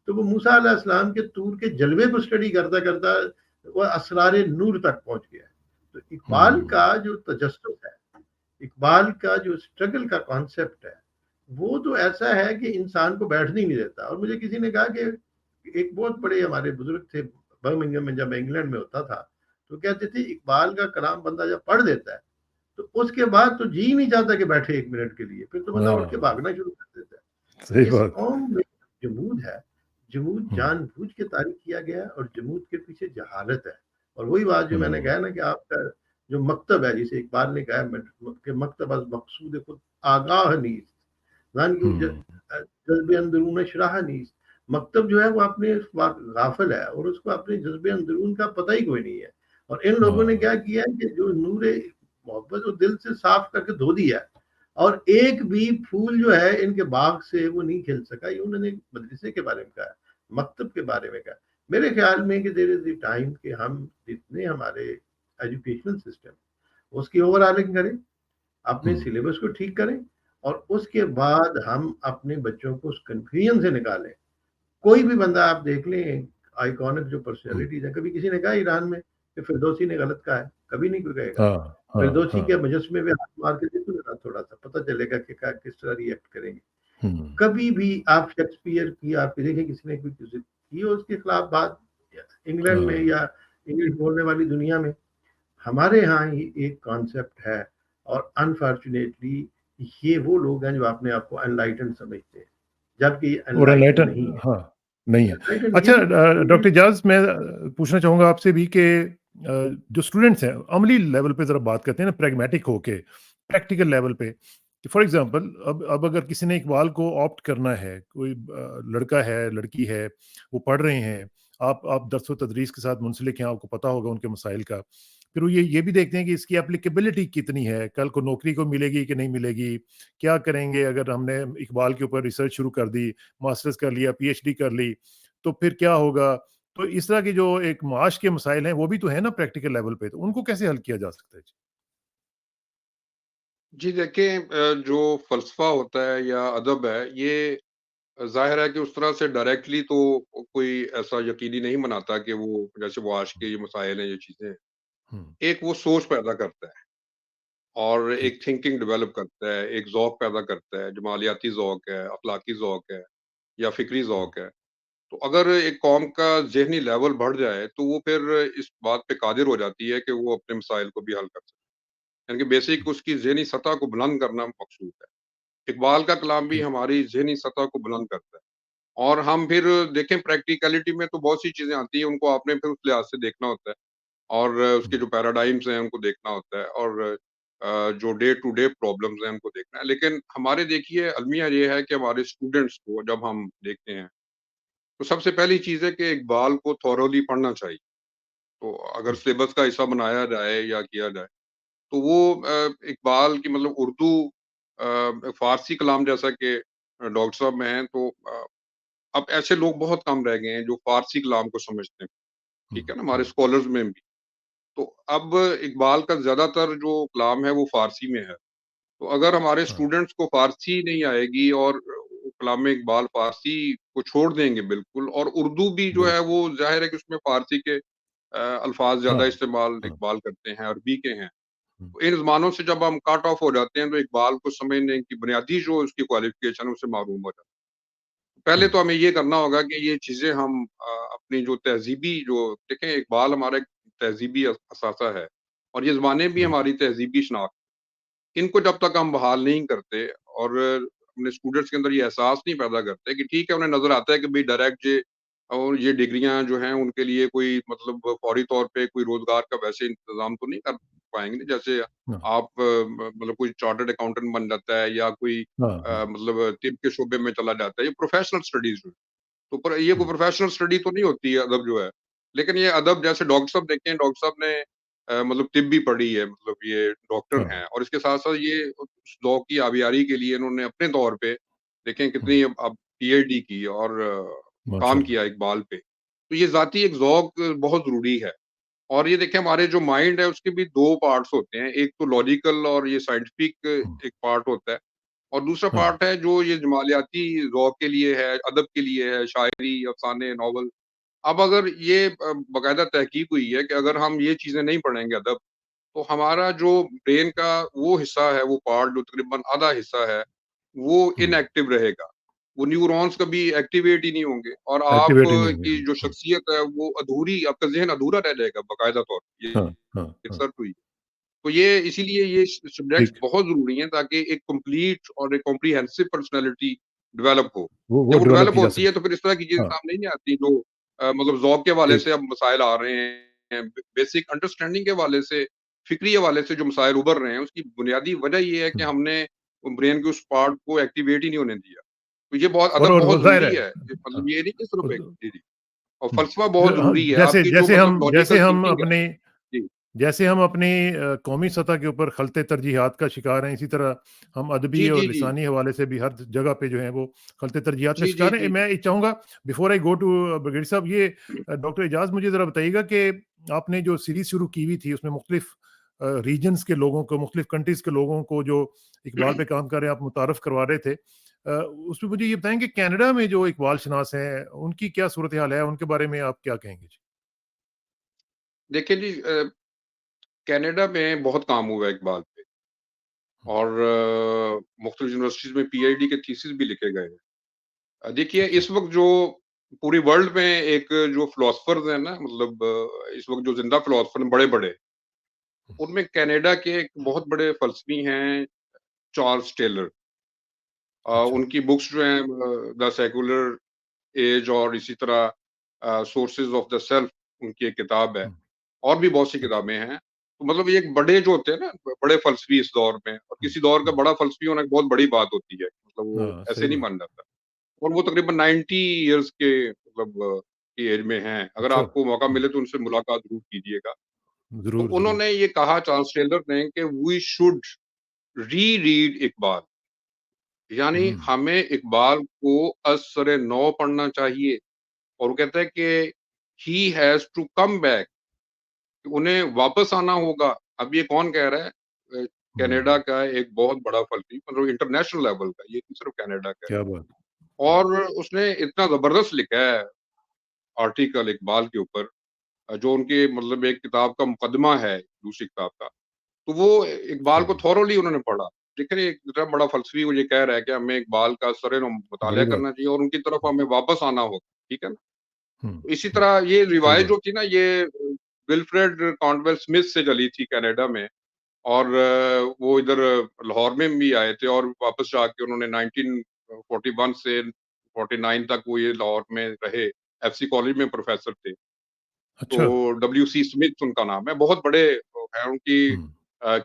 تو وہ موسیٰ علیہ السلام کے طور کے جلوے کو اسٹڈی کرتا کرتا وہ اسرار نور تک پہنچ گیا. تو اقبال کا جو تجسس ہے, اقبال کا جو اسٹرگل کا کانسیپٹ ہے, وہ تو ایسا ہے کہ انسان کو بیٹھنے نہیں دیتا. اور مجھے کسی نے کہا کہ ایک بہت بڑے ہمارے بزرگ تھے برمنگھم میں, جب میں انگلینڈ میں ہوتا تھا, تو کہتے تھے اقبال کا کلام بندہ جب پڑھ دیتا ہے تو اس کے بعد تو جی نہیں چاہتا کہ بیٹھے ایک منٹ کے لیے, پھر تو بندہ اٹھ کے بھاگنا شروع کر دیتا ہے. اس قوم میں جمود ہے, جمود جان بوجھ کے تاریخ کیا گیا, اور جمود کے پیچھے جہالت ہے. اور وہی بات جو میں نے کہا نا کہ آپ کا جو مکتب ہے, جسے اقبال نے کہا کہ مکتب از مقصود خود آگاہ نیست جذب اندرون شرح نیست. مکتب جو ہے وہ اپنے غافل ہے, اور اس کو اپنے جذب اندرون کا پتہ ہی کوئی نہیں ہے. اور ان لوگوں نے کیا کیا ہے کہ جو نور محبت وہ دل سے صاف کر کے دھو دیا, اور ایک بھی پھول جو ہے ان کے باغ سے وہ نہیں کھل سکا. یہ انہوں نے مدرسے کے بارے میں کہا, مکتب کے بارے میں کہا. میرے خیال میں کہ دیر از دی ٹائم کہ ہم جتنے ہمارے ایجوکیشنل سسٹم اس کی اوور ہالنگ کریں, اپنے سلیبس کو ٹھیک کریں, اور اس کے بعد ہم اپنے بچوں کو اس کنفیوژن سے نکالیں. کوئی بھی بندہ آپ دیکھ لیں آئیکونک جو پرسنالٹیز ہیں, کبھی کسی نے کہا ایران میں کہ فردوسی نے غلط کہا ہے, کبھی نہیں کوئی کہے گا. فردوسی کے مجسمے میں ہاتھ مار کے دیکھو ذرا, تھوڑا سا پتہ چلے گا کہ کس طرح ریئیکٹ کریں گے. کبھی بھی آپ شیکسپیئر کی آپ دیکھیں کسی نے کوئی کی اس کے خلاف بات انگلینڈ میں یا انگلش بولنے والی دنیا میں, ہمارے ہاں ہی ایک کانسیپٹ ہے. اور انفارچونیٹلی یہ وہ لوگ ہیں جو اپنے آپ کو انلائٹن سمجھتے ہیں, جبکہ انلائٹن نہیں ہے. اچھا ڈاکٹر اجاز, میں پوچھنا چاہوں گا آپ سے بھی کہ جو اسٹوڈنٹس ہیں عملی لیول پہ ذرا بات کرتے ہیں نا, پریگمیٹک ہو کے, پریکٹیکل لیول پہ کہ فار ایگزامپل اب اگر کسی نے اقبال کو آپٹ کرنا ہے، کوئی لڑکا ہے لڑکی ہے وہ پڑھ رہے ہیں، آپ درس و تدریس کے ساتھ منسلک ہیں، آپ کو پتہ ہوگا ان کے مسائل کا، پھر وہ یہ بھی دیکھتے ہیں کہ اس کی اپلیکیبلٹی کتنی ہے، کل کو نوکری کو ملے گی کہ نہیں ملے گی، کیا کریں گے اگر ہم نے اقبال کے اوپر ریسرچ شروع کر دی، ماسٹرز کر لیا، پی ایچ ڈی کر لی، تو پھر کیا ہوگا. تو اس طرح کے جو ایک معاش کے مسائل ہیں وہ بھی تو ہیں نا پریکٹیکل لیول پہ، تو ان کو کیسے حل کیا جا سکتا ہے؟ جی دیکھیں، جو فلسفہ ہوتا ہے یا ادب ہے، یہ ظاہر ہے کہ اس طرح سے ڈائریکٹلی تو کوئی ایسا یقینی نہیں بناتا کہ وہ جیسے وہ آج کے یہ مسائل ہیں، یہ چیزیں ہیں. ایک وہ سوچ پیدا کرتا ہے اور ایک تھنکنگ ڈیولپ کرتا ہے، ایک ذوق پیدا کرتا ہے، جمالیاتی ذوق ہے، اخلاقی ذوق ہے یا فکری ذوق ہے. تو اگر ایک قوم کا ذہنی لیول بڑھ جائے تو وہ پھر اس بات پہ قادر ہو جاتی ہے کہ وہ اپنے مسائل کو بھی حل کر سکے. یعنی کہ بیسک اس کی ذہنی سطح کو بلند کرنا مقصود ہے. اقبال کا کلام بھی ہماری ذہنی سطح کو بلند کرتا ہے. اور ہم پھر دیکھیں پریکٹیکلٹی میں تو بہت سی چیزیں آتی ہیں، ان کو آپ نے پھر اس لحاظ سے دیکھنا ہوتا ہے اور اس کے جو پیراڈائمس ہیں ان کو دیکھنا ہوتا ہے اور جو ڈے ٹو ڈے پرابلمز ہیں ان کو دیکھنا ہے. لیکن ہمارے دیکھیے المیہ یہ ہے کہ ہمارے اسٹوڈنٹس کو جب ہم دیکھتے ہیں تو سب سے پہلی چیز ہے کہ اقبال کو تھورولی پڑھنا چاہیے. تو اگر سلیبس کا حصہ بنایا جائے یا کیا جائے تو وہ اقبال کی مطلب اردو فارسی کلام جیسا کہ ڈاکٹر صاحب میں ہیں، تو اب ایسے لوگ بہت کم رہ گئے ہیں جو فارسی کلام کو سمجھتے ہیں. ٹھیک ہے نا، ہمارے اسکالرز میں بھی. تو اب اقبال کا زیادہ تر جو کلام ہے وہ فارسی میں ہے. تو اگر ہمارے اسٹوڈنٹس کو فارسی نہیں آئے گی اور کلام اقبال فارسی کو چھوڑ دیں گے بالکل، اور اردو بھی جو ہے وہ ظاہر ہے کہ اس میں فارسی کے الفاظ زیادہ استعمال اقبال کرتے ہیں، عربی کے ہیں. تو ان زبانوں سے جب ہم کٹ آف ہو جاتے ہیں تو اقبال کو سمجھنے کی بنیادی جو اس کی کوالیفیکیشن اس سے معروم ہو جاتا ہے. پہلے تو ہمیں یہ کرنا ہوگا کہ یہ چیزیں ہم اپنی جو تہذیبی جو دیکھیں اقبال ہمارا ایک تہذیبی اثاثہ ہے اور یہ زبانیں بھی ہماری تہذیبی شناخت، ان کو جب تک ہم بحال نہیں کرتے اور اپنے اسٹوڈنٹس کے اندر یہ احساس نہیں پیدا کرتے کہ ٹھیک ہے انہیں نظر آتا ہے کہ بھئی ڈائریکٹ اور یہ ڈگریاں جو ہیں ان کے لیے کوئی مطلب فوری طور پہ کوئی روزگار کا ویسے انتظام تو نہیں کر پائیں گے، جیسے آپ مطلب کوئی چارٹرڈ اکاؤنٹنٹ بن جاتا ہے یا کوئی مطلب طب کے شعبے میں چلا جاتا ہے. یہ پروفیشنل اسٹڈیز جو تو یہ کوئی پروفیشنل اسٹڈی تو نہیں ہوتی ہے ادب جو ہے. لیکن یہ ادب جیسے ڈاکٹر صاحب دیکھیں، ڈاکٹر صاحب نے مطلب طب بھی پڑھی ہے، مطلب یہ ڈاکٹر ہیں، اور اس کے ساتھ ساتھ یہ اس ذوق کی آبیاری کے لیے انہوں نے اپنے طور پہ دیکھیں کتنی اب پی ایچ ڈی کی اور کام کیا اقبال پہ. تو یہ ذاتی ایک ذوق بہت ضروری ہے. اور یہ دیکھیں ہمارے جو مائنڈ ہے اس کے بھی دو پارٹس ہوتے ہیں، ایک تو لاجیکل اور یہ سائنٹیفک ایک پارٹ ہوتا ہے، اور دوسرا پارٹ ہے جو یہ جمالیاتی ذوق کے لیے ہے، ادب کے لیے ہے، شاعری، افسانے، ناول. اب اگر یہ باقاعدہ تحقیق ہوئی ہے کہ اگر ہم یہ چیزیں نہیں پڑھیں گے ادب، تو ہمارا جو برین کا وہ حصہ ہے، وہ پارٹ جو تقریباً آدھا حصہ ہے وہ ان ایکٹیو رہے گا. وہ نیورونز کبھی ایکٹیویٹ ہی نہیں ہوں گے اور آپ کی جو شخصیت ہے وہ ادھوری، آپ کا ذہن ادھورا رہ جائے گا باقاعدہ طور پر. یہ ریسرچ ہوئی. تو یہ اسی لیے یہ سبجیکٹس بہت ضروری ہیں تاکہ ایک کمپلیٹ اور ایک کمپریہنسو پرسنالٹی ڈیولپ ہو. جب وہ ڈیولپ ہوتی ہے تو پھر اس طرح کی چیزیں سامنے نہیں آتی جو مطلب ذوق کے حوالے سے اب مسائل آ رہے ہیں، بیسک انڈرسٹینڈنگ کے حوالے سے، فکری حوالے سے جو مسائل ابھر رہے ہیں. اس کی بنیادی وجہ یہ ہے کہ ہم نے برین کے اس پارٹ کو ایکٹیویٹ ہی نہیں ہونے دیا. تو یہ بہت ادب بہت ضروری ہے، مطلب یہ نہیں کہ صرف ایک جی اور فلسفہ بہت ضروری ہے. آپ کی جو مطلب لاجیکل تھنکنگ ہے جیسے ہم اپنی قومی سطح کے اوپر خلط ترجیحات کا شکار ہیں، اسی طرح ہم ادبی اور لسانی حوالے سے بھی ہر جگہ پہ جو ہیں وہ خلط ترجیحات کا شکار ہیں. میں چاہوں گا بیفور آئی گو ٹو بریگیڈی صاحب، یہ ڈاکٹر اعجاز مجھے ذرا بتائیے گا کہ آپ نے جو سیریز شروع کی ہوئی تھی اس میں مختلف ریجنز کے لوگوں کو، مختلف کنٹریز کے لوگوں کو جو اقبال پہ کام کر رہے ہیں آپ متعارف کروا رہے تھے، اس میں مجھے یہ بتائیں کہ کینیڈا میں جو اقبال شناس ہیں ان کی کیا صورتحال ہے، ان کے بارے میں آپ کیا کہیں گے؟ دیکھیں جی، کینیڈا میں بہت کام ہوا ہے اقبال پہ اور مختلف یونیورسٹیز میں پی ایچ ڈی کے تھیسس بھی لکھے گئے ہیں. دیکھیے اس وقت جو پوری ورلڈ میں ایک جو فلاسفرز ہیں نا، مطلب اس وقت جو زندہ فلاسفر ہیں بڑے بڑے، ان میں کینیڈا کے ایک بہت بڑے فلسفی ہیں چارلس ٹیلر. ان کی بکس جو ہیں دا سیکولر ایج اور اسی طرح سورسز آف دا سیلف، ان کی ایک کتاب ہے، اور بھی بہت سی کتابیں ہیں. تو مطلب یہ ایک بڑے جو ہوتے ہیں نا بڑے فلسفی اس دور میں، اور کسی دور کا بڑا فلسفی ہونا ایک بہت بڑی بات ہوتی ہے، مطلب وہ ایسے نہیں مان جاتا، اور وہ تقریباً 90 ایئرس کے مطلب کی ایج میں ہیں. اگر آپ کو موقع ملے تو ان سے ملاقات ضرور کیجیے گا. تو انہوں نے یہ کہا چارلس ٹیلر نے کہ we should reread Iqbal, یعنی ہمیں اقبال کو از سر نو پڑھنا چاہیے. اور وہ کہتا ہے کہ he has to come back, انہیں واپس آنا ہوگا. اب یہ کون کہہ رہا ہے؟ کینیڈا کا ایک بہت بڑا فلسفی، مطلب انٹرنیشنل لیول کا، یہ صرف کینیڈا کا ہے. اور اس نے اتنا زبردست لکھا ہے آرٹیکل اقبال کے اوپر، جو ان کی مطلب ایک کتاب کا مقدمہ ہے دوسری کتاب کا. تو وہ اقبال کو تھورولی انہوں نے پڑھا. لیکن ایک اتنا بڑا فلسفی وہ یہ کہہ رہا ہے کہ ہمیں اقبال کا سر مطالعہ کرنا چاہیے اور ان کی طرف ہمیں واپس آنا ہوگا. ٹھیک ہے نا. اسی طرح یہ روایت جو تھی نا، یہ ولفریڈ کانٹویل اسمتھ سے چلی تھی کینیڈا میں، اور وہ ادھر لاہور میں بھی آئے تھے، اور واپس جا کے انہوں نے 1941 سے 49 تک وہ یہ لاہور میں رہے، ایف سی کالج میں پروفیسر تھے. تو WC اسمتھ ان کا نام ہے، بہت بڑے ہیں. ان کی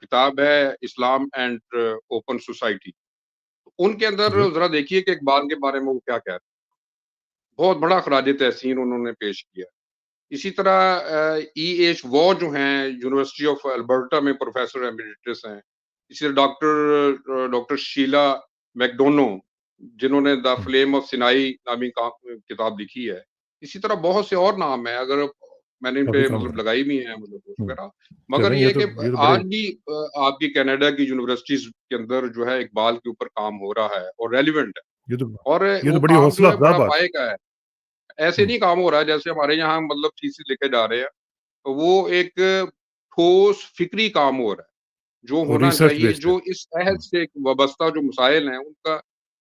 کتاب ہے اسلام اینڈ اوپن سوسائٹی. ان کے اندر ذرا دیکھیے کہ اقبال کے بارے میں وہ کیا کہہ رہے ہیں. بہت بڑا خراج تحسین انہوں نے پیش کیا. اسی طرح ایچ وو جو ہیں یونیورسٹی آف البرٹا میں پروفیسر ایمریٹس ہیں. اسی طرح ڈاکٹر شیلا میکڈونو، جنہوں نے دا فلیم آف سینائی نامی کتاب لکھی ہے. اسی طرح بہت سے اور نام ہیں، اگر میں نے ان پہ مطلب لگائی بھی ہیں مطلب وغیرہ. مگر یہ کہ آج بھی آپ کی کینیڈا کی یونیورسٹیز کے اندر جو ہے اقبال کے اوپر کام ہو رہا ہے اور ریلیونٹ ہے، اور وہ کام جو ہے بڑا پائے کا ہے. ایسے نہیں کام ہو رہا ہے جیسے ہمارے یہاں مطلب تھیسس لکھے جا رہے ہیں. وہ ایک ٹھوس فکری کام ہو رہا ہے جو ہونا چاہیے، جو اس عہد سے وابستہ جو مسائل ہیں ان کا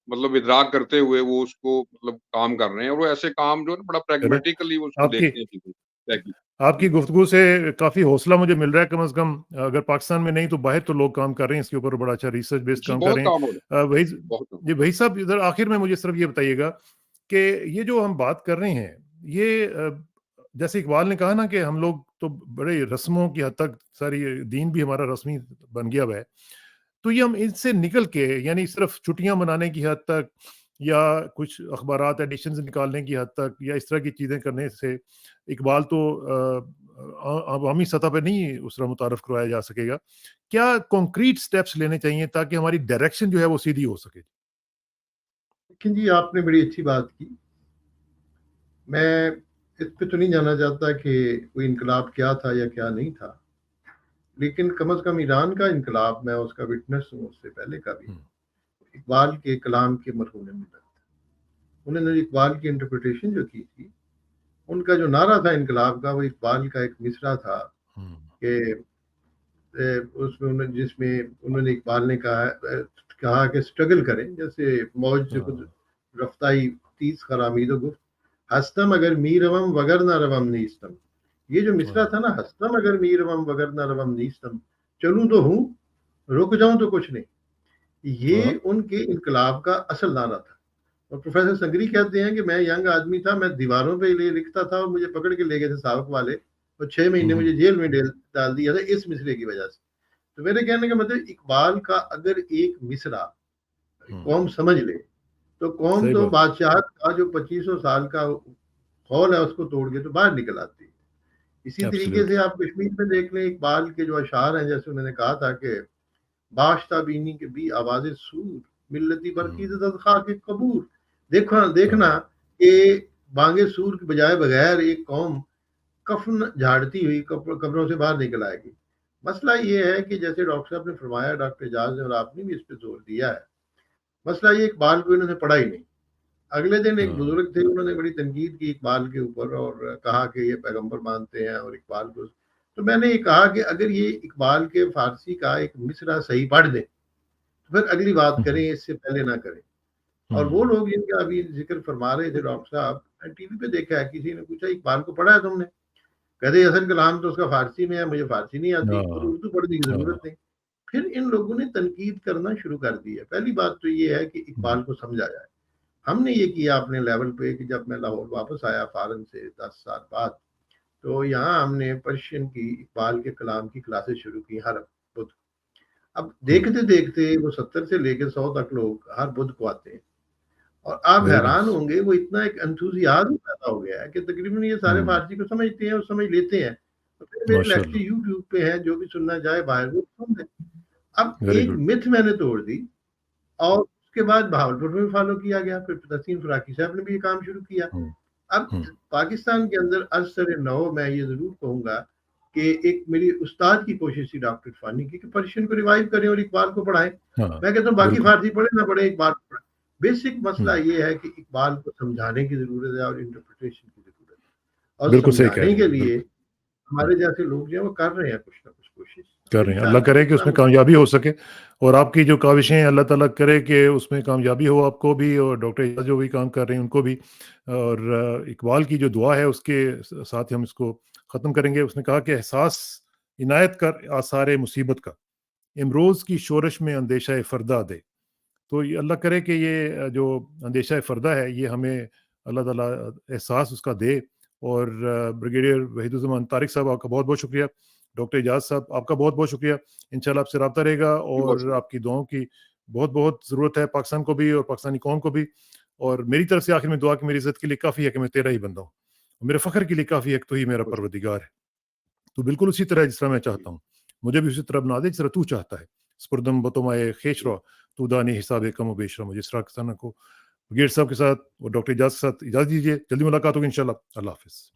مطلب ادراک کرتے ہوئے وہ اس کو مطلب کام کر رہے ہیں. اور وہ ایسے کام جو ہے بڑا پریگمیٹیکلی اس کو دیکھتے ہیں. آپ کی گفتگو سے کافی حوصلہ مجھے مل رہا ہے. کم از کم اگر پاکستان میں نہیں تو باہر تو لوگ کام کر رہے ہیں اس کے اوپر، بڑا اچھا ریسرچ بیسڈ کام کر رہے ہیں. جی بھائی صاحب، ادھر آخر میں مجھے صرف یہ بتائیے گا کہ یہ جو ہم بات کر رہے ہیں، یہ جیسے اقبال نے کہا نا کہ ہم لوگ تو بڑے رسموں کی حد تک، ساری دین بھی ہمارا رسمی بن گیا ہوا ہے. تو یہ ہم ان سے نکل کے، یعنی صرف چھٹیاں منانے کی حد تک یا کچھ اخبارات ایڈیشنز نکالنے کی حد تک یا اس طرح کی چیزیں کرنے سے اقبال تو عوامی سطح پہ نہیں اس طرح متعارف کروایا جا سکے گا. کیا کنکریٹ سٹیپس لینے چاہیے تاکہ ہماری ڈائریکشن جو ہے وہ سیدھی ہو سکے؟ لیکن جی آپ نے بڑی اچھی بات کی. میں اس پہ تو نہیں جانا چاہتا کہ کوئی انقلاب کیا تھا یا کیا نہیں تھا، لیکن کم از کم ایران کا انقلاب میں اس کا وٹنس ہوں، اس سے پہلے کا بھی. اقبال کے کلام کے مرہون ملت، انہوں نے اقبال کی انٹرپریٹیشن جو کی تھی، ان کا جو نعرہ تھا انقلاب کا، وہ اقبال کا ایک مصرع تھا کہ اس میں جس میں انہوں نے اقبال نے کہا کہ اسٹرگل کریں، جیسے موج سے خود رفتائی 30 خرامید و گفت ہستم اگر می روم وگر نہ روم نیستم. یہ جو مصرع تھا نا، ہستم اگر می روم وگر نہ روم نیستم، چلوں تو ہوں رک جاؤں تو کچھ نہیں، یہ ان کے انقلاب کا اصل نعرہ تھا. اور پروفیسر سنگری کہتے ہیں کہ میں ینگ آدمی تھا، میں دیواروں پہ لکھتا تھا اور مجھے پکڑ کے لے گئے تھے سابق والے اور 6 مہینے مجھے جیل میں ڈال دیا تھا اس مصرے کی وجہ سے. تو میرے کہنے کا مطلب اقبال کا اگر ایک مصرع قوم سمجھ لے تو قوم تو بادشاہت کا جو 2500 سال کا خول ہے اس کو توڑ کے تو باہر نکل آتی ہے. اسی طریقے سے آپ کشمیر میں دیکھ لیں، اقبال کے جو اشعار ہیں، جیسے انہوں نے کہا تھا کہ باشتہ بینی کے بھی آواز سور ملتی برقید خاک قبور. دیکھنا کہ بانگے سور کے بجائے بغیر ایک قوم کفن جھاڑتی ہوئی قبروں سے باہر نکل آئے گی. مسئلہ یہ ہے کہ جیسے ڈاکٹر صاحب نے فرمایا، ڈاکٹر اعجاز نے اور آپ نے بھی اس پہ زور دیا ہے، مسئلہ یہ اقبال کو انہوں نے پڑھا ہی نہیں. اگلے دن ایک بزرگ تھے، انہوں نے بڑی تنقید کی اقبال کے اوپر اور کہا کہ یہ پیغمبر مانتے ہیں اور اقبال کو. تو میں نے یہ کہا کہ اگر یہ اقبال کے فارسی کا ایک مصرع صحیح پڑھ دیں تو پھر اگلی بات کریں، اس سے پہلے نہ کریں. اور وہ لوگ جن کا ابھی ذکر فرما رہے تھے ڈاکٹر صاحب، ٹی وی پہ دیکھا ہے، کسی نے پوچھا اقبال کو پڑھا ہے تم نے؟ کہتے اصل کلام تو اس کا فارسی میں ہے، مجھے فارسی نہیں آتی اور اردو پڑھنے کی ضرورت نہیں. پھر ان لوگوں نے تنقید کرنا شروع کر دی ہے. پہلی بات تو یہ ہے کہ اقبال کو سمجھا جائے. ہم نے یہ کیا اپنے لیول پہ کہ جب میں لاہور واپس آیا فارن سے 10 سال بعد، تو یہاں ہم نے پرشین کی اقبال کے کلام کی کلاسز شروع کی ہر بدھ. اب دیکھتے دیکھتے وہ 70 سے لے کے 100 تک لوگ ہر بدھ کو آتے ہیں, اور آپ Very حیران nice. ہوں گے وہ اتنا ایک انتھوزیازم پیدا ہو گیا ہے کہ تقریباً یہ سارے فارسی کو سمجھتے ہیں اور سمجھ لیتے ہیں. میرے ماشاءاللہ. لیکچر یوٹیوب پہ ہیں, جو بھی سننا چاہے باہر وہ سن لیں. اب Very ایک good. متھ میں نے توڑ دی, اور اس کے بعد بہاولپور میں بھی فالو کیا گیا. پھر تسیم فراقی صاحب نے بھی یہ کام شروع کیا. اب پاکستان کے اندر ازسر نو میں یہ ضرور کہوں گا کہ ایک میری استاد کی کوشش تھی ڈاکٹر عرفانی کی کہ پرشین کو ریوائیو کریں اور اقبال کو پڑھائیں. میں کہتا ہوں باقی فارسی پڑھیں نہ پڑھیں, اقبال کو پڑھیں. بیسک مسئلہ یہ ہے کہ اقبال کو سمجھانے کی ضرورت ہے اور انٹرپریٹیشن کی ضرورت ہے, اور سمجھانے کے لیے ہمارے جیسے لوگ جو ہیں وہ کر رہے ہیں کچھ نہ کچھ کوشش کر رہے ہیں. اللہ کرے کہ اس میں کامیابی ہو سکے, اور آپ کی جو کاوشیں ہیں اللہ تعالیٰ کرے کہ اس میں کامیابی ہو آپ کو بھی, اور ڈاکٹر اعجاز جو بھی کام کر رہے ہیں ان کو بھی. اور اقبال کی جو دعا ہے اس کے ساتھ ہم اس کو ختم کریں گے. اس نے کہا کہ احساس عنایت کر آثار مصیبت کا, امروز کی شورش میں اندیشہ فردہ دے. تو یہ اللہ کرے کہ یہ جو اندیشہ فردہ ہے یہ ہمیں اللہ تعالیٰ احساس اس کا دے. اور بریگیڈیئر وحید الزمان طارق صاحب آپ کا بہت بہت شکریہ. ڈاکٹر اعجاز صاحب آپ کا بہت بہت شکریہ. انشاءاللہ آپ سے رابطہ رہے گا, اور آپ کی دعاؤں کی بہت بہت ضرورت ہے پاکستان کو بھی اور پاکستانی قوم کو بھی. اور میری طرف سے آخر میں دعا کہ میری عزت کے لیے کافی ہے کہ میں تیرا ہی بندہ ہوں, اور میرے فخر کے لیے کافی ہے کہ تو ہی میرا پروردگار ہے. تو بالکل اسی طرح جس طرح میں چاہتا ہوں مجھے بھی اسی طرح بنا دے جس طرح تو چاہتا ہے. سپردم بتمائے خیش رو تو دانی حساب کم و بیش رو. مجھے اسراء کسانہ کو بگیڑ صاحب کے ساتھ اور ڈاکٹر اعجاز کے ساتھ اجازت دیجیے. جلدی ملاقات ہوگی انشاءاللہ. اللہ حافظ.